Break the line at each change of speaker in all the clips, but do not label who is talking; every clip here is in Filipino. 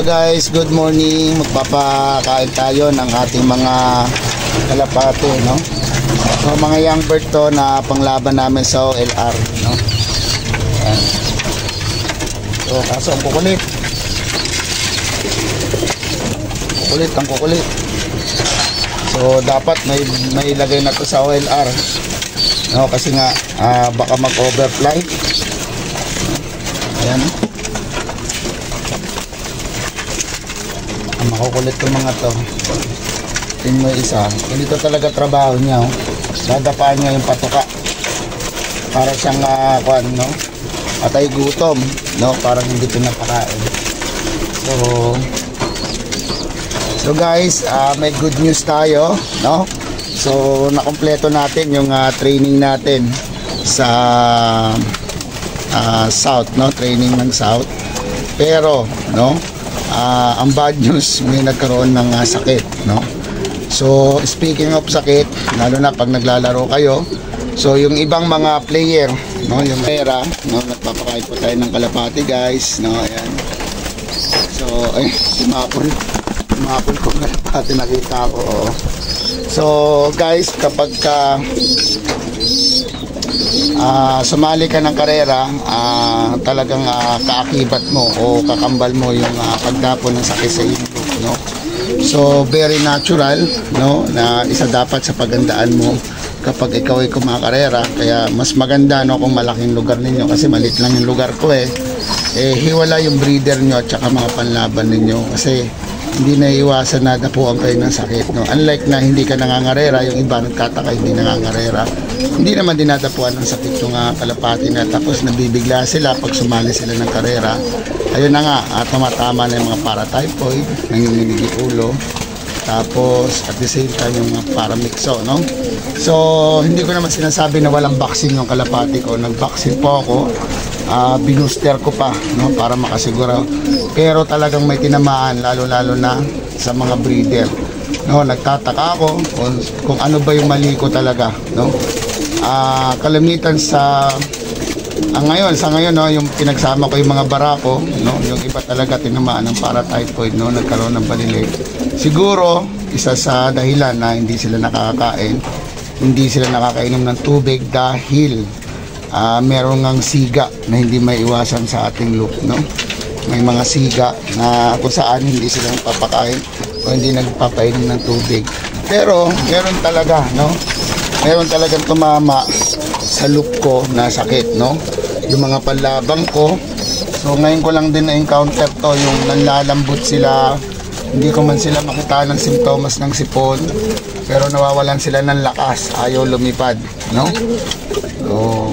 Guys, good morning. Magpapakain tayo ng ating mga kalapate, no? So mga young bird to na panglaban namin sa OLR, no? Ayan. So kaso ang kukulit. Ang kukulit. So dapat may ilagay na to sa OLR. No, kasi nga baka mag-overfly. Ayan. Makukulit yung mga to. Tingnan mo isa. Hindi to talaga trabaho niya. Oh. Dadapaan niya yung patuka. Para siyang no? Patay gutom. No? Parang hindi pinapakain. So guys, may good news tayo. No? So nakompleto natin yung training natin sa South. No? Training ng South. Pero, no? Ang bad news, may nagkaroon ng sakit, no? So speaking of sakit, lalo na pag naglalaro kayo, so yung ibang mga player, no, yung pera, no, nagpapakain po tayo ng kalapati, guys, no, ayan. So ay, sumapon ko kalapati, nakita ko. Oh. So guys, kapag sumali ka ng karera, talagang kaakibat mo o kakambal mo yung pagdapon ng sakit sa iyong group, no? So very natural, no, na isa dapat sa pagandaan mo kapag ikaw ay kumakarera. Kaya mas maganda, no, kung malaking lugar ninyo, kasi maliit lang yung lugar ko hiwala yung breeder nyo at saka mga panlaban ninyo, kasi hindi na iwasan na dapuan kayo ng sakit, no? Unlike na hindi ka nangangarera, yung iba nagkataka hindi nangangarera, hindi naman dinadapuan ng sakit yung kalapati na, tapos nabibigla sila pag sumali sila ng karera. Ayun na nga, tumatama na yung mga paratyphoid, nanginginig yung ulo, tapos at the same time yung mga paramixo, no? So hindi ko naman sinasabi na walang vaccine yung kalapati ko. Nag-vaccine po ako, binuster ko pa, no, para makasiguro. Pero talagang may tinamaan, lalo na sa mga breeder, no? Nagtataka ako kung ano ba yung mali ko talaga, no? Kalamitan sa ngayon, no, yung pinagsama ko yung mga barako, no, yung iba talaga tinamaan ng paratyphoid, no, nagkaroon ng balilig. Siguro isa sa dahilan na hindi sila nakakakain, hindi sila nakakainom ng tubig dahil meron ngang siga na hindi maiwasan sa ating loop, no? May mga siga na kung saan hindi sila nagpapakain o hindi nagpapainom ng tubig. Pero meron talaga, no? Meron talagang tumama sa loop ko na sakit, no? Yung mga panlabang ko. So ngayon ko lang din na-encounter to, yung nanlalambot sila, hindi ko man sila makita ng simptomas ng sipon, pero nawawalan sila ng lakas, ayaw lumipad, no? So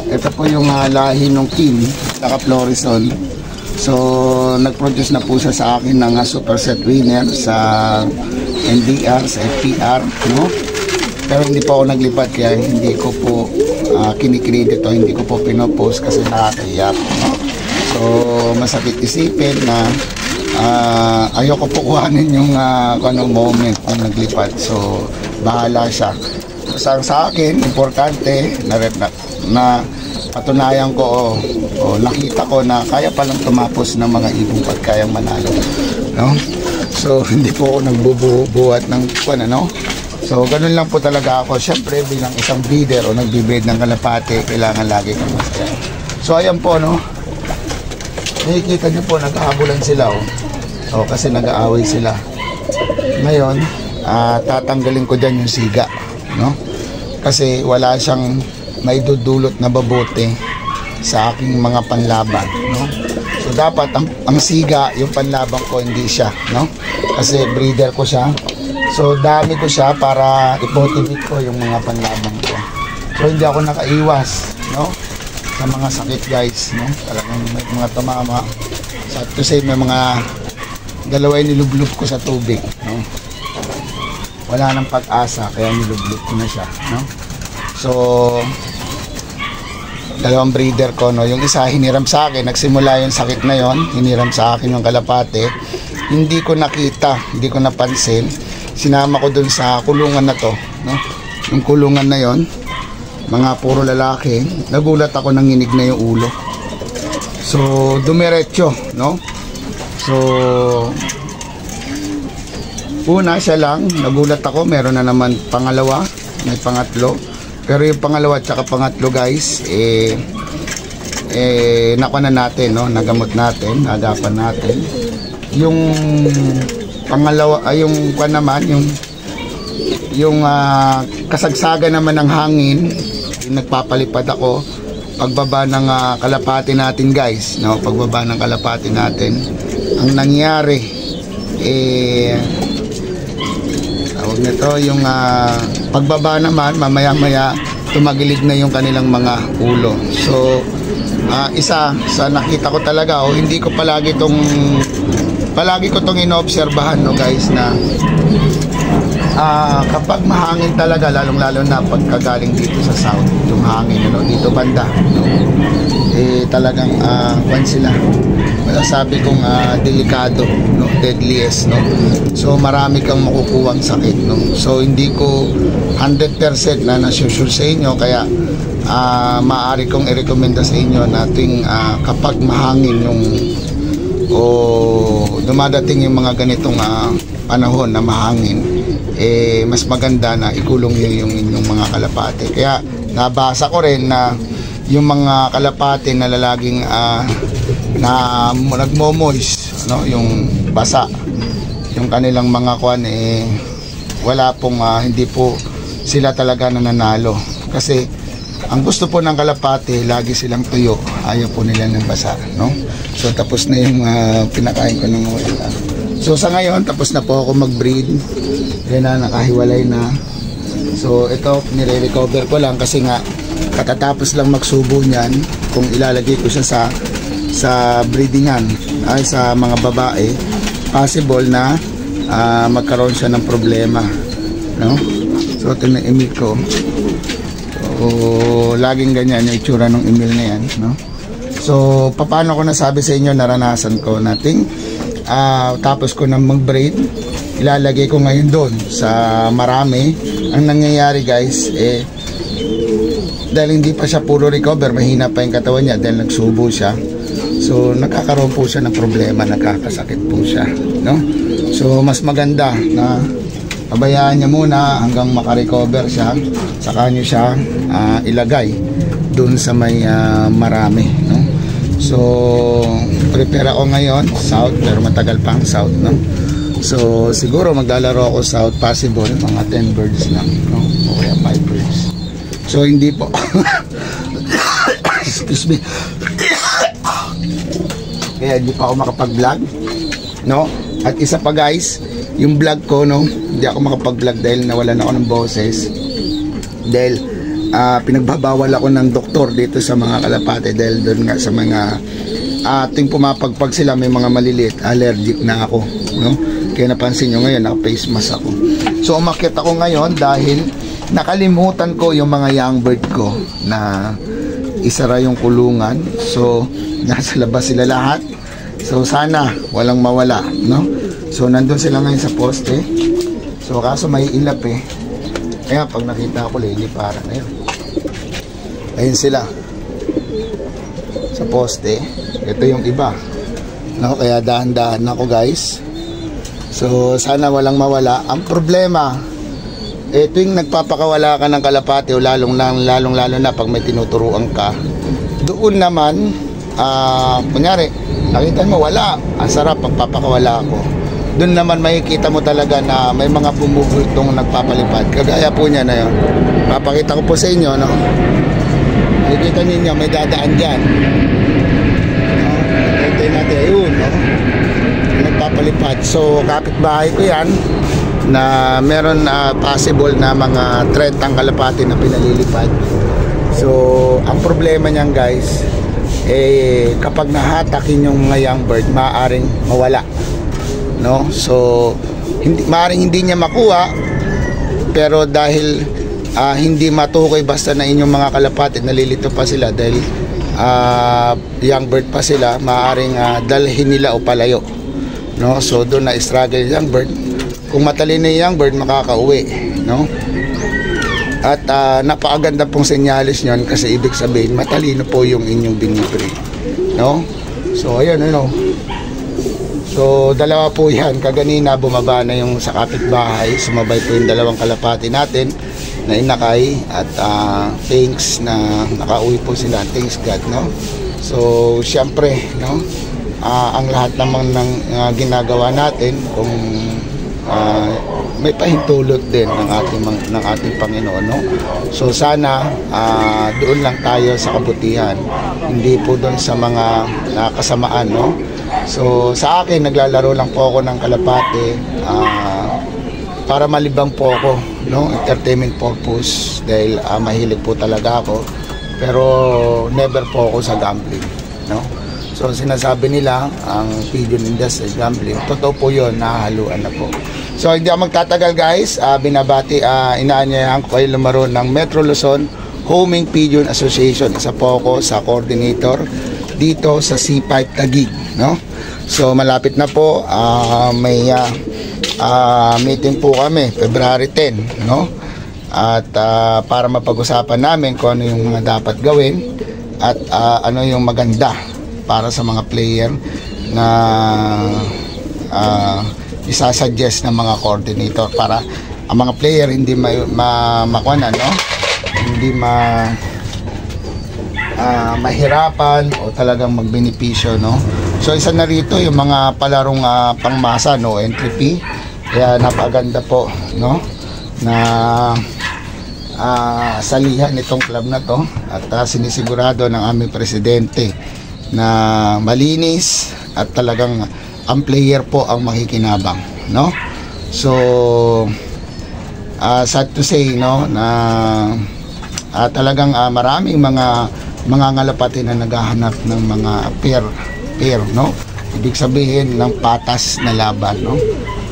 ito po yung lahi ng Kim, naka-Florison. So nag-produce na po siya sa akin ng Superset winner sa NDR, sa FPR, no? Pero hindi pa ako naglipad, kaya hindi ko po kinikredit o hindi ko po pinopost kasi nakakahiya, no? So masakit isipin na ayoko po kuhanin yung moment kung naglipad. So bahala siya. So, sa akin, importante na patunayan ko o nakita ko na kaya palang tumapos ng mga ibong pagkayang manalo, no? So hindi po ako nagbubuhat ng ano. So ganun lang po talaga ako. Siyempre bilang isang breeder o nagbibreed ng kalapate, kailangan lagi kang masaya. So ayan po, no, nakikita nyo po, naghahabulan sila, kasi nag-aaway sila. Ngayon tatanggalin ko dyan yung siga, no? Kasi wala siyang may dudulot na babote sa aking mga panlaban, no? So dapat ang siga, yung panlaban ko, hindi siya, no? Kasi breeder ko siya. So dami ko siya para i-motivate ko yung mga panlaban ko. So hindi ako nakaiwas, no, sa mga sakit, guys, no? Talagang may mga tumama. So to say, may mga dalawa yung nilublub ko sa tubig, no? Wala nang pag-asa, kaya nilublub ko na siya, no? So dalawang breeder ko, no, yung isa hiniram sa akin, nagsimula yung sakit na yon, hiniram sa akin yung kalapate, hindi ko nakita, hindi ko napansin, sinama ko dun sa kulungan na to, no, yung kulungan na yon, mga puro lalaki. Nagulat ako, nanginig na yung ulo. So dumiretso, no? So una siya lang, nagulat ako, meron na naman pangalawa, may pangatlo. Pero yung pangalawa at saka pangatlo guys, nakuha na natin, no? Nagamot natin, nagapan natin. Yung pangalawa, ay yung kuha naman, yung kasagsaga naman ng hangin, yung nagpapalipad ako, pagbaba ng kalapati natin guys, no? Pagbaba ng kalapati natin, ang nangyari, tawag nito, yung pagbaba naman, mamaya-maya, tumagilid na yung kanilang mga ulo. So, isa sa nakita ko talaga, hindi ko palagi ko tong inoobserbahan, no guys, na kapag mahangin talaga, lalong-lalo na pagkagaling dito sa south, yung hangin, no, dito banda, no, talagang sila, sabi kong delikado, no, deadliest, no. So marami kang makukuhang sakit, no. So hindi ko 100% na sure sa inyo, kaya maaari kong i-recommenda sa inyo nating kapag mahangin yung dumadating yung mga ganitong panahon na mahangin, mas maganda na ikulong nyo yung inyong mga kalapate. Kaya nabasa ko rin na yung mga kalapate na lalaging na nagmo-moist, no, yung basa yung kanilang mga kwan, wala pong hindi po sila talaga nananalo, kasi ang gusto po ng kalapate lagi silang tuyo, ayaw po nila ng basa, no. So tapos na yung pinakain ko ng oil. So sa ngayon tapos na po ako mag-breed, yan na, nakahiwalay na. So ito nire-recover ko lang kasi nga katatapos lang magsubo niyan, kung ilalagay ko siya sa breedingan ay sa mga babae, possible na magkaroon siya ng problema, no. So ito na email ko. So laging ganyan yung itsura ng email na yan, no. So paano ko nasabi sa inyo, naranasan ko nating tapos ko na mag-breed, ilalagay ko ngayon doon sa marami. Ang nangyayari guys, dahil hindi pa siya puro recover, mahina pa yung katawan niya dahil nagsubo siya, so nagkakaroon po siya ng problema, nagkakasakit po siya, no. So mas maganda na pabayaan niya muna hanggang makarecover siya, saka niyo siya ilagay doon sa may marami, no. So prepare ako ngayon south, pero matagal pang south, no. So siguro maglalaro ako south, possible mga 10 birds lang, no, o kaya 5 birds. So hindi po excuse me kaya hindi pa ako makapag-vlog, no. At isa pa guys, yung vlog ko, no, hindi ako makapag-vlog dahil nawalan ako ng boses, dahil pinagbabawal ako ng doktor dito sa mga kalapate, dahil doon nga sa mga ating pumapagpag sila, may mga maliliit, allergic na ako, no. Kaya napansin nyo ngayon, naka-face mask ako. So umakyat ako ngayon dahil nakalimutan ko yung mga young bird ko na isara yung kulungan. So nasa labas sila lahat. So sana walang mawala, no. So nandun sila ngayon sa poste. So kaso may ilap kaya pag nakita ko liliparan na yun. Ayun sila sa poste. Ito yung iba, no. Kaya dahan-dahan ako guys. So sana walang mawala. Ang problema, tuwing nagpapakawala ka ng kalapate, o lalong lalo na pag may tinuturuan ka, doon naman kunyari nakita mo wala, ang sarap pagpapakawala ako, doon naman makikita mo talaga na may mga bumubultong nagpapalipad, kagaya po niya na yun. Papakita ko po sa inyo, no. Nakikita ninyo may dadaan dyan, no? Hintay natin, ayun, no, nagpapalipad. So kapitbahay ko yan, na meron possible na mga 30 kalapati na pinalilipad. So ang problema niyan guys, kapag nahatakin yung mga young bird, maaaring mawala, no. So maaaring hindi niya makuha, pero dahil hindi matukoy basta na inyong mga kalapati, nalilito pa sila dahil young bird pa sila, maaaring dalhin nila o palayo, no. So doon na struggle yung young bird. Kung matalino yung young bird, makakauwi, no. At napakaganda pong senyalis nyon, kasi ibig sabihin matalino po yung inyong binibreed. no? So ayun, ano. So dalawa po yan. Kaganina bumaba na yung sa kapitbahay, sumabay po yung dalawang kalapati natin na inakay at thanks na nakauwi po sila, thanks God, no? So syempre, no, ang lahat naman ng ginagawa natin kung may pahintulot din ng ating Panginoon, no? So sana doon lang tayo sa kabutihan, hindi po doon sa mga kasamaan, no? So sa akin, naglalaro lang po ako ng kalapate para malibang po ako, no? Entertainment purpose, dahil mahilig po talaga ako, pero never po ako sa gambling, no? So sinasabi nila ang pigeon industry gambling, totoo po yun, nahahaluan na po. So hindi ako magtatagal, guys. Binabati, inaanyayahan ko kayo lumaro ng Metro Luzon Homing Pigeon Association. Isa po ako sa coordinator dito sa C5 Taguig, no? So malapit na po, may meeting po kami February 10, no? At para mapag-usapan namin kung ano yung mga dapat gawin at ano yung maganda para sa mga player na isasuggest ng mga coordinator para ang mga player hindi makuha, no? Hindi mahirapan o talagang magbenepisyo, no? So isa na rito yung mga palarong pangmasa, no entry fee. Kaya napaganda po, no, na salihan nitong club na to at sinisigurado ng aming presidente na malinis at talagang ang player po ang makikinabang, no? So sad to say, no, na talagang maraming mga ngalapati na naghahanap ng mga pair, no? Ibig sabihin ng patas na laban, no?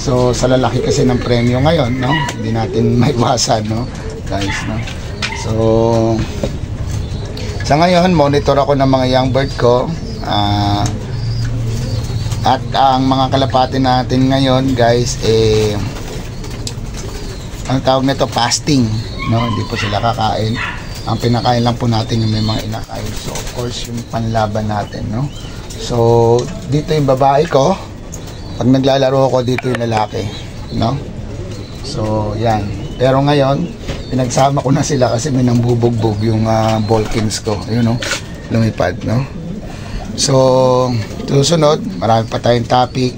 So sa lalaki kasi ng premyo ngayon, no, hindi natin maiwasan, no, guys, no? So sa ngayon, monitor ako ng mga young bird ko, at ang mga kalapati natin ngayon, guys, ang tawag nito, fasting, no? Hindi po sila kakain. Ang pinakain lang po natin yung may mga inakain. So of course yung panlaban natin, no? So dito yung babae ko, pag naglalaro ako, dito yung lalaki, no? So yan. Pero ngayon pinagsama ko na sila kasi may nangbubugbog yung Balkans ko, yun, no? Lumipad, no? So susunod, marami pa tayong topic.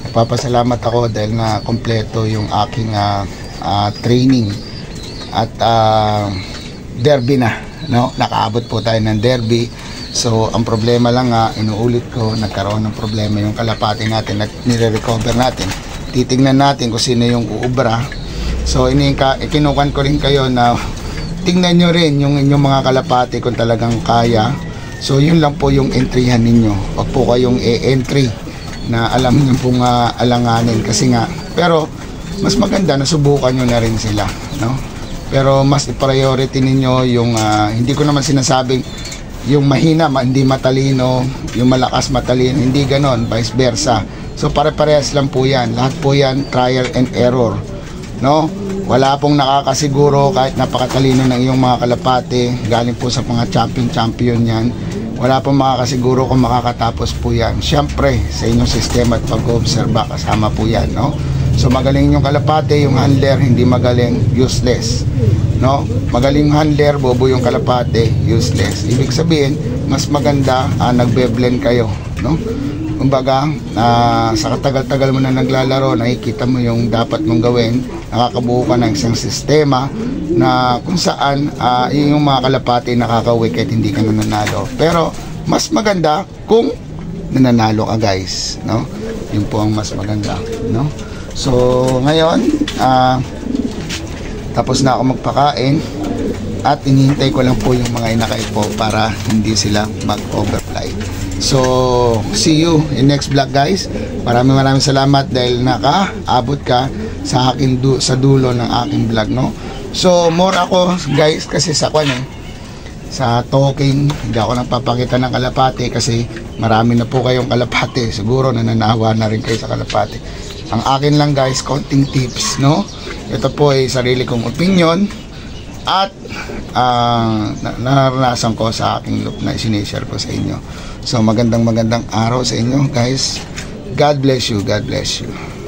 Nagpapasalamat ako dahil na kompleto yung aking training at derby na, no? Nakaabot po tayo ng derby. So ang problema lang inuulit ko, nagkaroon ng problema yung kalapati natin at nire-recover natin. Titingnan natin kung sino yung uubra. So ikinukan ko rin kayo na tingnan nyo rin yung inyong mga kalapati kung talagang kaya. So yun lang po yung entryhan ninyo. Huwag po kayong e-entry na alam nyo pong alanganin kasi nga. Pero mas maganda na subukan nyo na rin sila, no? Pero mas i-priority ninyo yung hindi ko naman sinasabing yung mahina hindi matalino, yung malakas matalino, hindi ganon, vice versa. So pare-parehas lang po yan. Lahat po yan trial and error, no? Wala pong nakakasiguro kahit napakatalino ng iyong mga kalapate, galing po sa mga champion yan. Wala pong makakasiguro kung makakatapos po yan. Siyempre sa inyong sistema at pag-obserba kasama po yan, no? So magaling yung kalapate, yung handler hindi magaling, useless, no? Magaling yung handler, bobo yung kalapate, useless. Ibig sabihin mas maganda nagbe-blend kayo, no? Kumbaga sa katagal-tagal mo na naglalaro, nakikita mo yung dapat mong gawin, nakakabuo ka ng isang sistema na kung saan yung mga kalapati nakakauwi kahit hindi ka nananalo. Pero mas maganda kung nananalo ka, guys, no? Yun po ang mas maganda, no? So ngayon tapos na ako magpakain at inihintay ko lang po yung mga inakay po para hindi sila mag-overfly. So see you in next vlog, guys. Maraming salamat dahil nakaabot ka sa akin sa dulo ng aking vlog, no? So more ako, guys, kasi sa sa talking hindi ako nagpapakita ng kalapate kasi marami na po kayong kalapate, siguro nananawa na rin kayo sa kalapate. Ang akin lang, guys, konting tips, no? Ito po ay sarili kong opinion at naranasan ko sa aking loop na sinishare ko sa inyo. So magandang araw sa inyo guys. God bless you. God bless you.